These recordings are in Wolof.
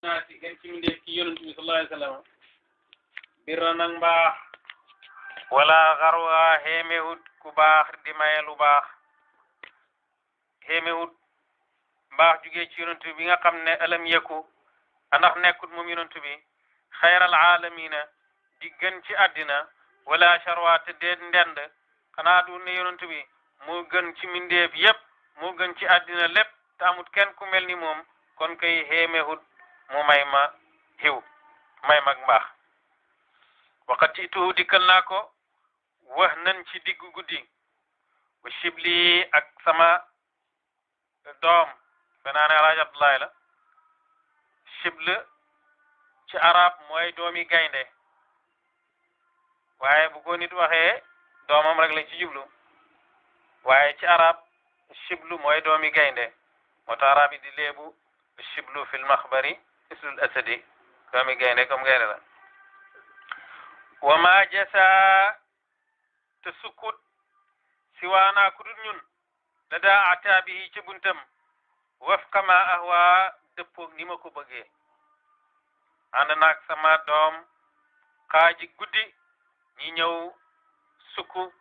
naati gën ci mbindeef ci yonent bi sallallahu alayhi wa sallam birra nag mbaax wala xarwa xéemewut ku baax di maye lu baax xéemewut mbaax jugee ci yonent bi nga xam ne alam yeku ndax nekkut moom yonent bi xayral aalamina di gën ci àddina wala charwa te déet ndend xanaa du ne yonent bi moo gën ci mbindeef yépp moo gën ci àddina lépp te amut kenn ku mel ni moom kon kay xéemewut mu may ma xiw may mag mbaax waqat ituhu dikkal naa ko wax nan ci diggu guddi wa shibli ak sama doom fenaa ne alaaj Abdoulaye la shibl ci arab mooy doomi gaynde waaye bu ko nit waxee doomam rek la ci jublu waaye ci arab shiblu mooy doomi gaynde moo tax arab yi di léebu shiblu fil maxbari mislul asadi doomi gaynde comme gaynde la wa ma jasa te sukkut si waanaa ku dul ñun da daa ataabihi ci buntam wafqa ma ahwa dëppoog ni ma ko bëggee ànd naag sama doom xaaji guddi ñi ñëw sukku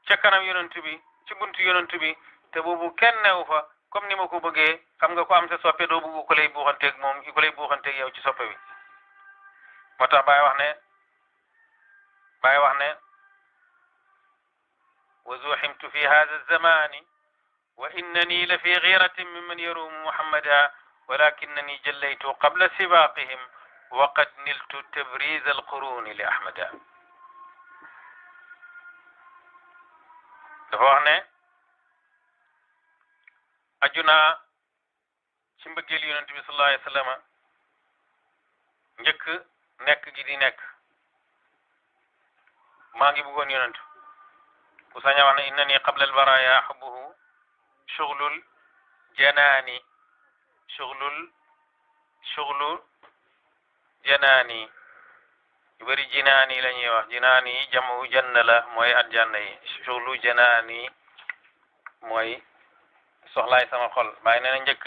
ca kanam yonent bi ci buntu yonent bi te boobu kenn newu fa comme ni ma ko bëggee xam nga ko am sa soppe doo bëgg ko lay buuxanteeg moom ko lay buuxanteeg yow ci soppe bi moo tax Baay wax ne wa zuhimtu fi hadha zamani wa innani la fi ghiratin mimman yarumu muhammada walakinnani jallaytu qabla sibaqihim wa qad niltu tabriz alquruni li ahmada dafa wax ne ajuna ci mbëggeel yonent bi sallallahu alayhi wa sallam njëkk nekk gi di nekk maa ngi bëggoon yonent ku saña wax ne innani qabla albaraya hubbuhu shughlul janaani shughlul janaani yu bëri jinaani la ñuy wax jinaani jamu janna la mooy aljanna yi shughlul janaani mooy soxlaay sama xol bàyyi nee na njëkk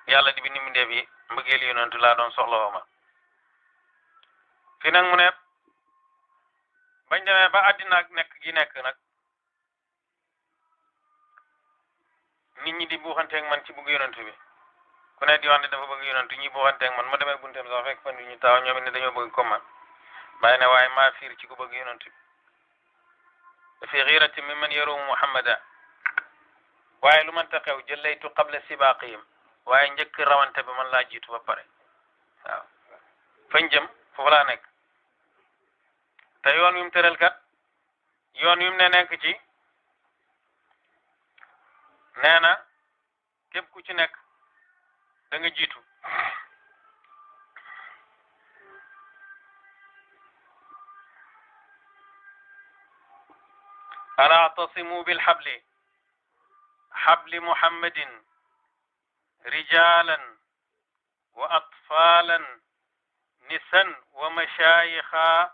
yàlla di bind mbindeef yi mbëggeel yonentu laa doon soxla woo ma fi nag mu ne bañ demee ba àddina ak nekk gi nekk nag nit ñi di buuxanteeg man ci bëgg yonentu bi ku ne di wax ne dafa bëgg yonentu ñi buuxanteeg man ma demee bunteem sax fekk fan ñu taw ñoom it ne dañoo bëgg comme man bàyyi ne waaye maa fiir ci ku bëgg yonentu bi dafi xiirati mi man yarumu muhammada waaye lu mënta xew jëllaytu qabla sibaqihim waaye njëkk rawante bi man laa jiitu ba pare waaw fañ jëm foofu laa nekk te yoon wi mu tëral kat yoon wi mu ne nekk ci nee na képp ku ci nekk da nga jiitu ala atasimu bilhabli habli muhammadin rijalan wa atfalan nisan wa mashayikha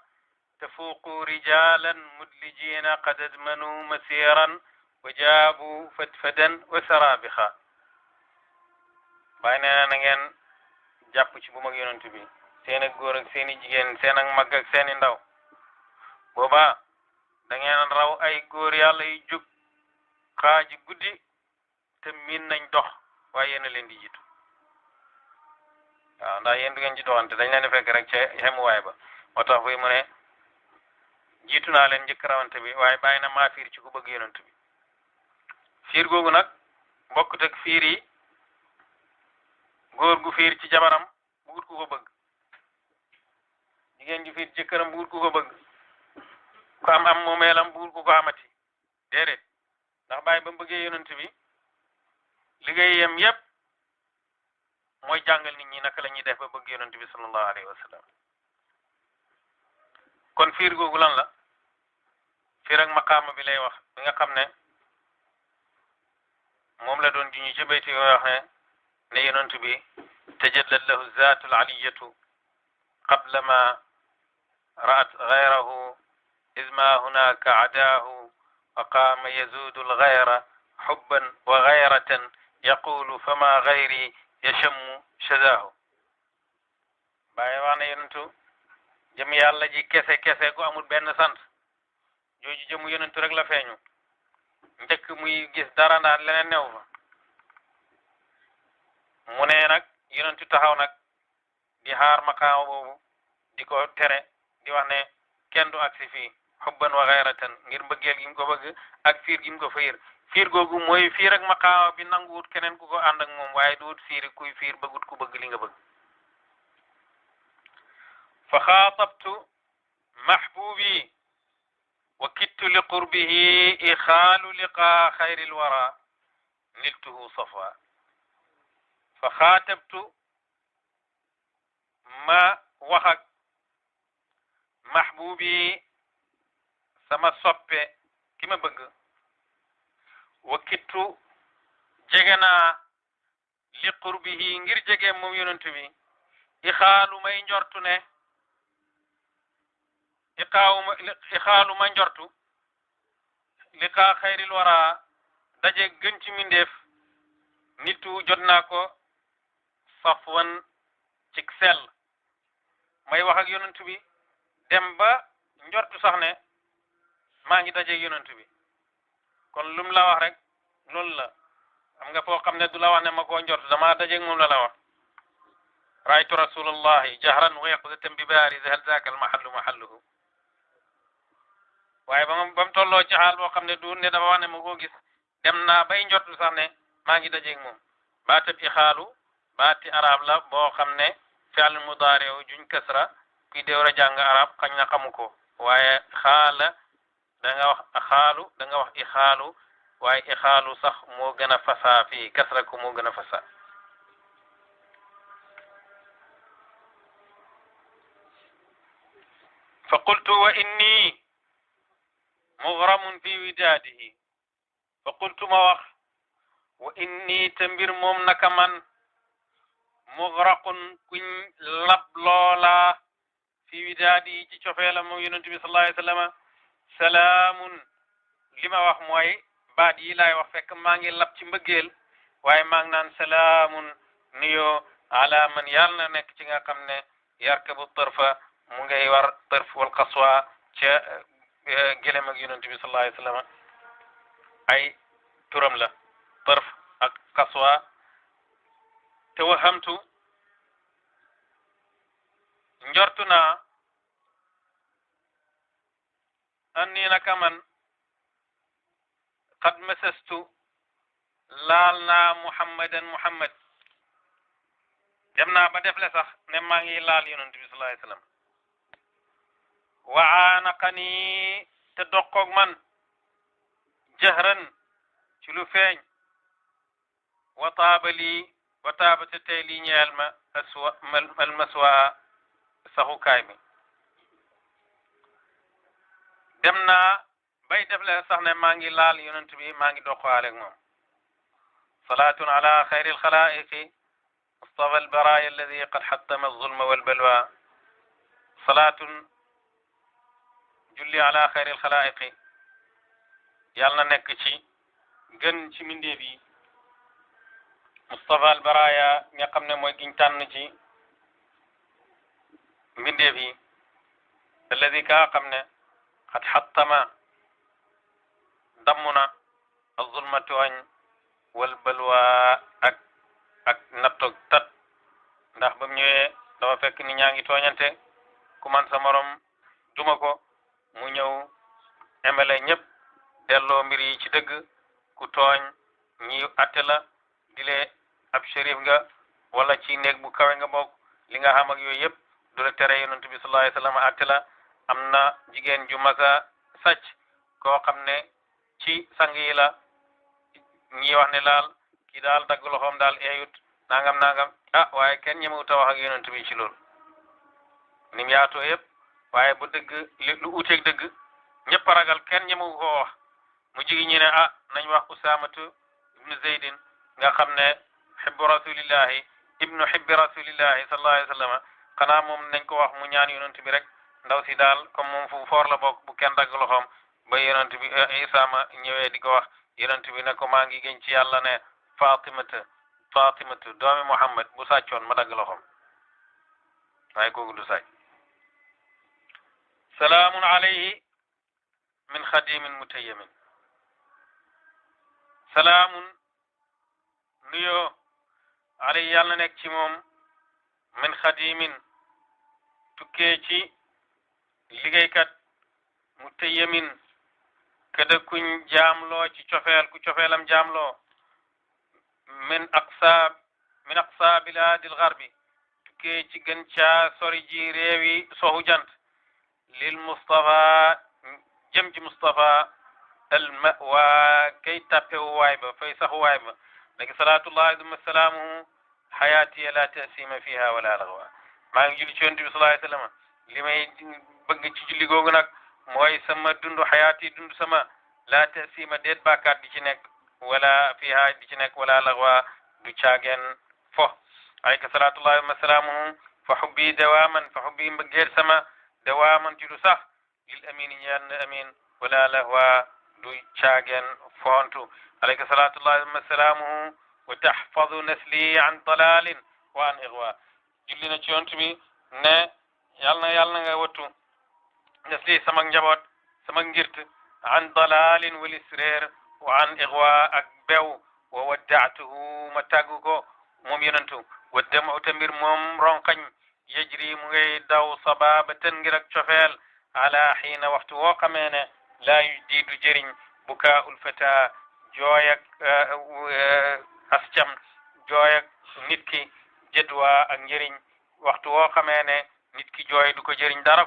تفوقوا رجالا مدلجين قد ادمنوا مسيرا وجابوا فتفدا وسرابخا باينا نغن jàpp ci bu mag yonent bi seen ak góor ak seen i jigéen seen ak mag ak seen i ndaw booba da ngeen raw ay góor yàlla yu jóg xaaji guddi te miin nañ dox waaye yéen a leen di jiitu waaw ndax yéen du ngeen ci doxante dañ leen di fekk rek ca xemuwaay ba moo tax fuy mu ne jiitu naa leen njëkk rawante bi waaye bàyyi na maa fiir ci ku bëgg yonent bi fiir googu nag bokkut ak fiir yi góor gu fiir ci jabaram bugut ku ko bëgg jigéen ju fiir ci jëkkëram bugut ku ko bëgg ku am moomeelam bugut ku ko amati déedéet ndax bàyyi ba mu bëggee yonent bi liggéeyam yépp mooy jàngal nit ñi naka la ñuy def ba bëgg yonent bi sallallahu alayhi wa sallam kon fiir googu lan la fiir ak maqaama bi lay wax bi nga xam ne moom la doon juñu ci bayti yoo wax ne yonent bi tajallat lahu zaatul aliyatu qabla ma ra'at ghayrahu izma hunaka adaahu wa qaama yazuudu alghayra hubban wa ghayratan yaqulu fama ghayri yashammu shadahu bàyyi wax ne yonentu jëm yàlla ji kese kese ku amul benn sant jooju jëmu yonentu rek la feeñu njëkk muy gis dara ndax leneen new fa mu ne nag yonentu taxaw nag di xaar maqaama boobu di ko tere di wax ne kenn du agsi fii xubban wa xayratan ngir mbëggeel gi mu ko bëgg ak fiir gi mu ko fiir googu mooy fiir ak maqaama bi nanguwut keneen ku ko ànd ak moom waaye duwut fiir kuy fiir bëggut ku bëgg li nga bëgg fa xaatabtu mahbubi wa kittu li qurbihi ixaalu liqa xayril wara niltuhu safa fa xaatabtu ma wax ak mahbubi sama soppe ki ma bëgg wa kittu jege naa li qurbihi ngir jege moom yonentu bi ixaalu may njortu ne ixaalu ma njortu liqa xayril wara daje gën ci mindeef nitu jot naa ko safwan cik sell may wax ak yonentu bi dem ba njortu sax ne maa ngi daje yonentu bi kon lum la wax rek loolu la xam nga foo xam ne du la wax ne ma koo njortu dama daje moom la wax raaytu rasulullahi jahran wa yaqzatan bi baariz hal zaaka al mahallu mahalluhu waaye ba mu tolloo ci xaal boo xam ne du ne dafa wax ne ma koo gis dem naa bay njortu sax ne maa ngi daje moom baatab ixaalu baati arab la boo xam ne fi'l mudaari juñ kasra kuy déwr a jàng arab xañ na xamu ko waaye xaala da nga wax xaalu da nga wax ixaalu waaye ixaalu sax moo gën a fasa fii kasra ko moo gën a fasa fa qultu wa inni mughramun fi widaadihi fa qultu ma wax wa inni te mbir moom naka man mughraqun kuñ lab loola fi widaadihi ci cofeela moom yonentu bi sallallahu alayhi wa sallam salaamun li ma wax mooy baat yi laay wax fekk maa ngi lab ci mbëggeel waaye maa ngi naan salaamun nuyoo ala man yàlla na nekk ci nga xam ne yarkabu tërfa mu ngay war tërf wal qaswa ca gëlem ak yonent bi sallallahu alayhi wa sallam ay turam la tërf ak qaswa te wahamtu njortu naa anni naka man qad masastu laal naa muhammad dem naa ba def le sax ne maa ngi laal yonent bi sallallahu alayhi wa sallam wa aanaqani te doqoog man jahran ci lu feeñ wa taaba te tey lii ñeel ma al maswa saxukaay mi dem naa bay def le sax ne maa ngi laal yonent bi maa ngi doqaaleeg moom salaatun ala xayri alxalaa'iqi mustafa albaraaya alladi qad xattama alzulma walbalwa salaatun julli ala xayri alxalaa'iqi yàlla na nekk ci gën ci mindeef yi mustafa albaraaya nga xam ne mooy giñ tànn ci mbindeef yi alladi kaa xam ne qad xattama damm na azulma tooñ wal balwa ak nattoog tat ndax ba mu ñëwee dafa fekk ni ñaa ngi tooñante ku man sa morom duma ko mu ñëw emele ñëpp delloo mbir yi ci dëgg ku tooñ ñi atte la dile ab shérif nga wala ci néeg bu kawe nga bokk li nga xam ak yooyu yëpp du la tere yonent bi sallallahu alayhi wa sallam atte la am na jigéen ju masa sàcc koo xam ne ci sang yi la ñi wax ne laal kii daal dagg loxoom daal eeyut nangam waaye kenn ñemewut a wax ak yonent bi ci loolu ni mu yaatoo yëpp waaye bu dëgg lu uteeg dëgg ñëpp a ragal kenn ñemewu koo wax mu jigi ñi ne nañ wax usamatu ibnu zeydin nga xam ne xibbu rasulillahi ibnu xibbi rasulillahi sallallahu alayhi wa sallam xanaa moom nañ ko wax mu ñaan yonent bi rek ndaw si daal comme moom fu foor la bokk bu kenn dagg loxoom ba yonent bi Isaama ñëwee di ko wax yonent bi ne ko maa ngi gën ci yàlla ne Fatimata Fatimatu doomi Muhammad bu sàccoon ma dagg loxoom waaye kooku du sàcc salaamun alayhi min xadimin mutayyamin salaamun nuyoo alayhi yàlla na nekk ci moom min xadimin tukkee ci liggéeykat mutayyamin kada kuñ jaamloo ci cofeel ku cofeelam jaamloo min aqsa bilaadil garbi tukkee ci gën caa sori ji réewi soxu jant lil Mustafa jëm ci Mustafa al mawa kay tàppewu waay ba fay saxu waay ba léegi salaatullahi duma salaamuhu xayaatiya la tasima fiha wala laxwa maa ngi julli ci yonent bi sallallahu alayhi wa sallam li may bëgg ci julli googu nag mooy sama dundu xayaati dundu sama la tasima déet bàkkaat di ci nekk wala fiha di ci nekk wala laxwa du caageen fo alayka salaatullahi wa salaamuhu fa xubbi dawaaman fa xubbi mbëggeel sama dawaaman ci du sax lil amini ñeel na amin wala laxwa du caageen foontu alayka salaatullahi wa salaamuhu wa taxfadu nasli an dalalin wa an ixwa julli na ci yonent bi ne yàlla na nga wattu nasli sama njaboot sama ngirt an dalalin walis réer wa an ixwa ak bew wa waddaatuhu ma tàggu ko moom yonentu wa demu ta mbir moom ronkañ yejri mu ngay daw sababatan ngir ak cofeel ala xiina waxtu woo xamee ne laa yu di du jëriñ bukaa ul fata jooy ak ascam jooy ak nit ki jëdwaa ak njëriñ waxtu woo xamee ne nit ki jooy du ko jëriñ dara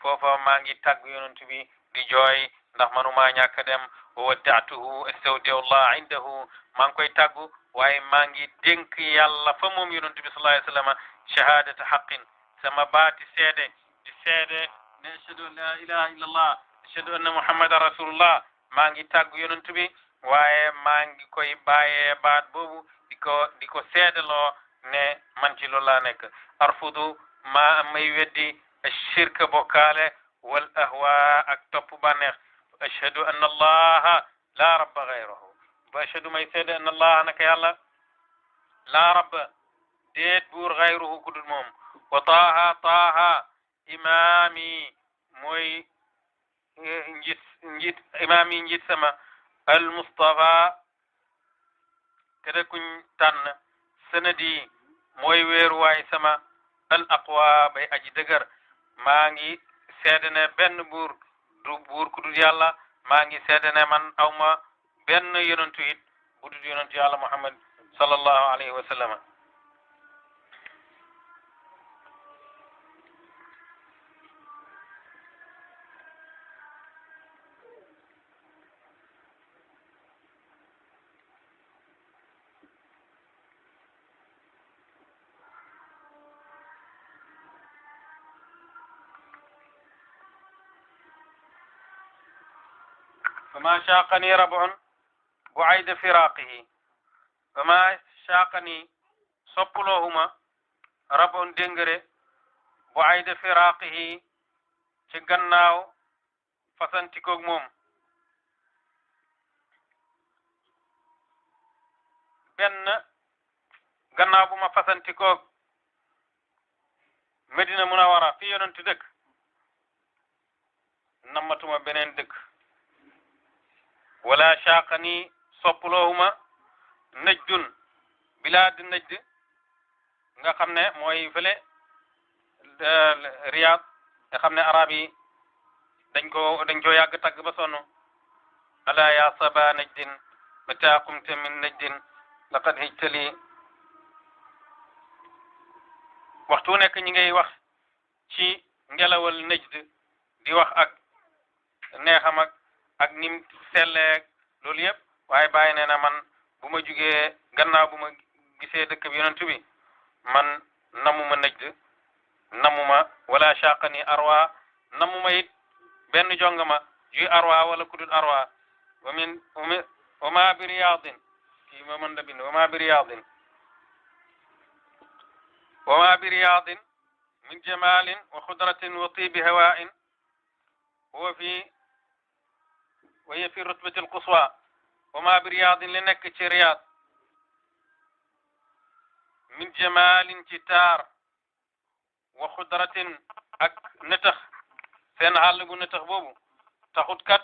foofa maa ngi tàgg yonent bi di jooy ndax manuma ñàkk dem wa waddaatuhu astawdiullah indahu maa ngi koy tàggu waaye maa ngi dénk yàlla fa moom yonent bi sallallahu alayhi wa sallam shahadata haqqin sama baati seede di seede ne ashhadu an la ilaha illa allah ashhadu anna muhammadan rasulullah maa ngi tàggu yonent bi waaye maa ngi koy bàyyee baat boobu di ko seedaloo ne man ci loolu laa nekk arfudu ma may weddi ashirka bokkaale wal ahwa ak topp bànneex ashhadu anna allaha la rabba gayrahu ba ashhadu may seede anna allaha naka yàlla la rabba déet buur gayruhu ku dul moom wa taaha imaami mooy njiit sama al Mustafa kada kuñ tànn sanadi mooy weeruwaay sama al aqwa bay aji dëgër maa ngi seede ne benn buur du buur ku dul yàlla maa ngi seede ne man awma benn yonentu it bu dul yonentu yàlla Muhammad sallallahu alayhi wa sallam فما شاقني ربع بعيد فراقه فما شاقني soppuloohuma rabon dengere بعيد فراقه ci gannaaw fasantikoog moom benn gannaaw bu ma fasantikoog Medina Munawara fi yonent dëkk nammatuma beneen dëkk wala shaqani soppuloohuma najdun bilaad najd nga xam ne mooy fële Riyad nga xam ne arab yi dañ ko yàgg tagg ba sonn ala ya saba najdin mata qumta min najdin laqad hijtali waxtu nekk ñi ngay wax ci ngelawal najd di wax ak neexam ak nim selleeg loolu yëpp waaye bàyyi nee na man bu ma jugee gannaaw bu ma gisee dëkk bi yonent bi man namuma najd namuma wala shaqani arwa namuma it benn jongama juy arwa wala kudul arwa wa ma bi riyadin kii ma mën da bind wa ma bi riyadin min jamalin wa xudratin wa tibi hawain وهي في الرتبة القصوى وما برياض لنك رياض min jamalin ci taar wa xudratin ak nëtëx seen àll bu nëtëx boobu taxut kat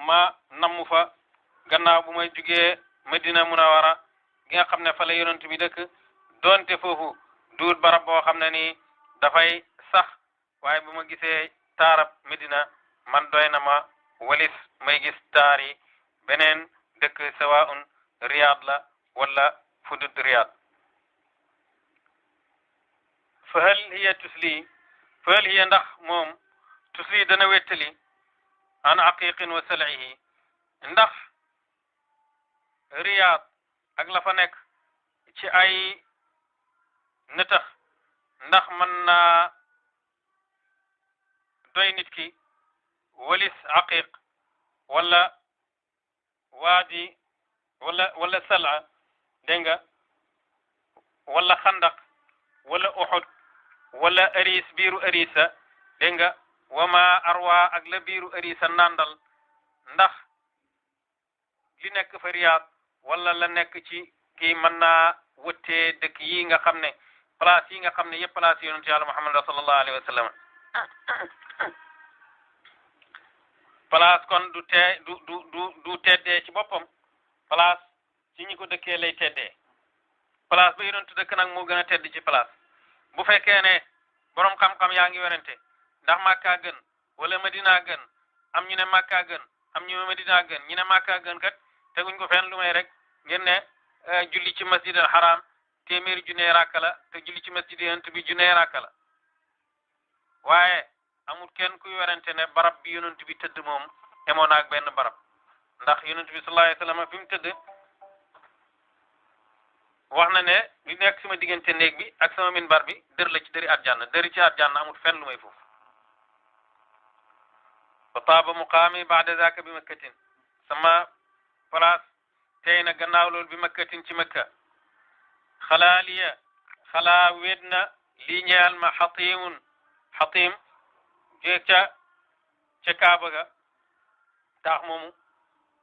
ma namm fa gannaaw bu may jugee Madina Munawara gi nga xam ne fa la yonent bi dëkk doonte foofu duut barab boo xam ne nii dafay sax waaye bu ma gisee taarab Medina man doy na ma walis may gis taar yi beneen dëkk sawaun Riyad la wala fudud Riyad fa hal hiya ndax moom tusli dana wettali an aqiqin wa sal'ihi ndax Riyad ak la fa nekk ci ay nëtëx ndax mën naa doy nit ki walis aqiq wala waadi wala sal'a dégg nga wala xandaq wala uxud wala aris biiru arisa dégg nga wama arwa ak la biiru arisa nandal ndax li nekk fa Riyad wala la nekk ci kii mën naa wëttee dëkk yi nga xam ne place yi nga xam ne yëpp place yonent yàlla Muhammad sallallahu alayhi wa sallam place kon du teddee ci boppam place ci ñi ko dëkkee lay teddee place ba yonent dëkk nag moo gën a tedd ci place bu fekkee ne borom xam-xam yaa ngi werante ndax Makka gën wala Madina gën am ñu ne Makka gën am ñu ne Madina gën ñu ne Makka gën kat teguñ ko fenn lu may rek ngeen ne julli ci masjid al haram téeméeri junne rakka la te julli ci masjid yonent bi junne rakka la waaye amul kenn kuy werante ne barab bi yonent bi tëdd moom emoon ak benn barab ndax yonent bi sallallahu alayhi wa sallam fi mu tëdd wax na ne li nekk sama diggante néeg bi ak sama minbar bi dër la ci dëri àjjana dëri ci àjjana amul fenn lu may foofu wa taaba muqaami baada zaaka bi makkatin sama place tey na gannaaw loolu bi makkatin ci makka xalaa wéet na lii ñeel ma xatim jee ca kaaba ga taax moomu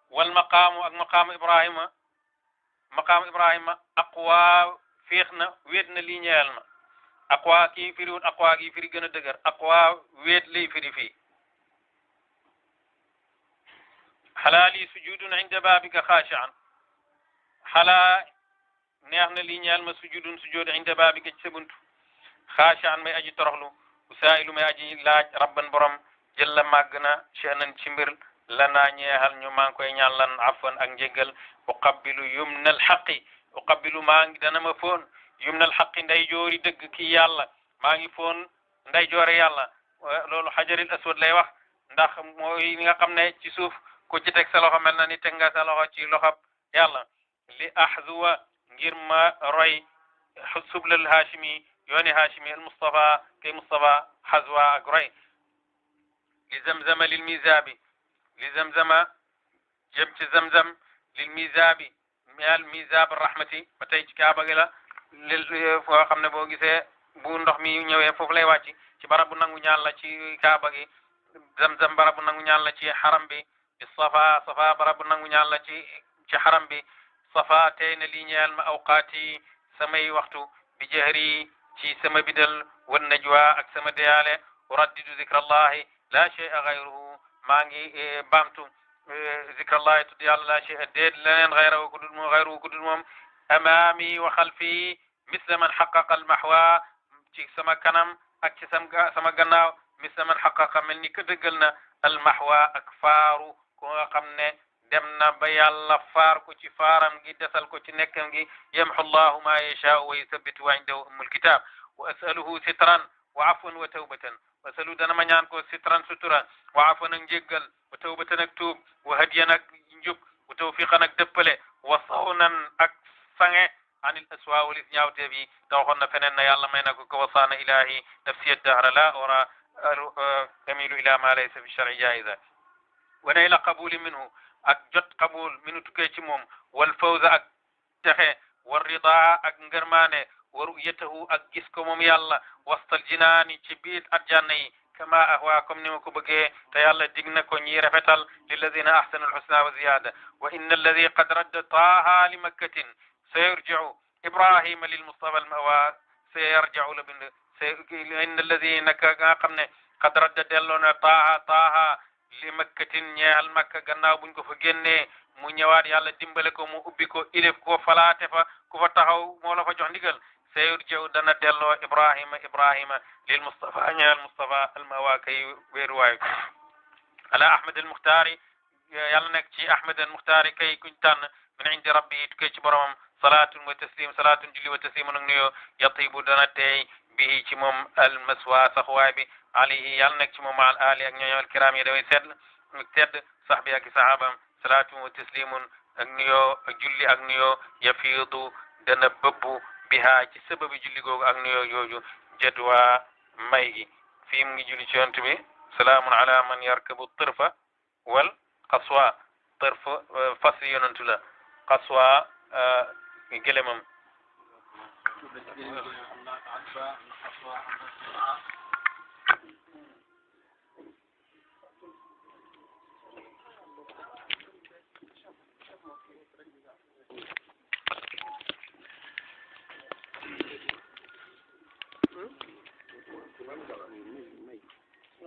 wal maqaamu ak maqaamu ibrahima aqwa féex na wéet na lii ñeel ma aqwa kii firiwut aqwa kii firi gën a dëgër aqwa wéet lay firi fii xalaali sujudun inda baabika xaashi'an xalaa neex na lii ñeel ma sujudun sujud inda baabika ci sa buntu xaashi'an may aji toroxlu usaa'ilu may aji laaj rabban borom jëlla màgg na sha'nan ci mbir lanaa ñeexal ñu maa ngi koy ñaan lan afwan ak njéggal uqabbilu yumnal xaqi uqabbilu maa ngi dana ma foon yumnal xaqi nday joori dëgg kii yàlla maa ngi foon nday joore yàlla loolu xajaril aswad lay wax ndax mooy nga xam ne ci suuf ku ci teg sa loxo mel na ni teg nga sa loxo ci loxob yàlla li ahzuwa ngir ma roy sublal hashimi yooni hashimi al mustafa kay mustafa hazwa ak roy li zamzama lil mizabi li zamzama jëm ci zamzam lil mizabi mial mizab rahmati ba tey ci kaaba gi la foo xam ne boo gisee bu ndox mi ñëwee foofu lay wàcc ci barab bu nangu ñaan la ci kaaba gi zamzam barab bu nangu ñaan la ci xaram bi safa barab bu nangu ñaan la ci xaram bi safa tey na lii ñeel ma awqaati samay waxtu bi jahri ci sama bidal wan najwa ak sama deyaale uraddidu zikrallahi la shay'a ghayruhu maa ngi baamtu zikrallahi tudd yàlla la shay'a déet leneen ghayruhu ku dul moom amaami wa xalfi misla man xaqaqa almahwa ci sama kanam ak ci sama gannaaw misla man xaqaqa mel ni ka dëggal na almahwa ak faaru ko nga xam ne dem na ba yàlla faar ko ci faaram gi desal ko ci nekkam gi yamhu llahu ma yashaa'u wa yuthabbitu wa indahu ummul kitab wa as'aluhu sitran wa afwan wa tawbatan wa asalu dana ma ñaan ko sitran sutura wa afwan ak njéggal wa tawbatan ak tuub wa hadiyan ak njub wa tawfiqan ak dëppale wa sawnan ak sange anil aswa walis ñaawteef yi te waxoon na feneen na yàlla may na ko ko wasaana ilahi nafsiya dahra la ora amilu ila ma laysa fi shar'i jaiza wa nayla qabuli minhu ak jot qabul minu tukkee ci moom wal fawza ak texe war rida ak ngërmaane wa ru'yatahu ak gis ko moom yàlla wastal jinaani ci biir aljanna yi kama ahwa comme ni ma ko bëggee te yàlla dig na ko ñi rafetal lilladina ahsanu alhusna wa ziyada wa inna alladi qad radda taaha li makkatin sayurji'u ibrahima lil mustafa al mawa sa yarja'u la bind sa inna alladi naka nga xam ne qad radda delloo na taaha li makkatin ñeexal makka gannaaw buñ ko fa génnee mu ñëwaat yàlla dimbale ko mu ubbi ko ilif ko falaate fa ku fa taxaw moo la fa jox ndigal sayur jëw dana delloo ibrahima lil mustafa ñeexal mustafa al mawa kay wéeruwaayu ala ahmad al muxtaari yàlla nekk ci ahmad al muxtaari kay kuñ tànn min indi rabbi tukkee ci boromam salaatun wa taslim salaatun julli wa taslimun ak nuyoo yatibu dana teey bihi ci moom al maswa saxuwaay bi alayhi yàlla nekk ci moom al ali ak ñooñu al kiram yi daway tedd sahbi ak sahabam salaatun wa taslimun ak nuyoo ak julli ak nuyoo yafiidu dana bëbbu biha ci sababi julli googu ak nuyoo jooju jadwa may gi fii mu ngi julli ci yonent bi salaamun ala man yarkabu tërfa wal qaswa tërfa fas yonentu la qaswa gëlëmam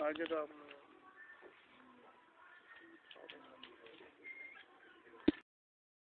आगे तो आप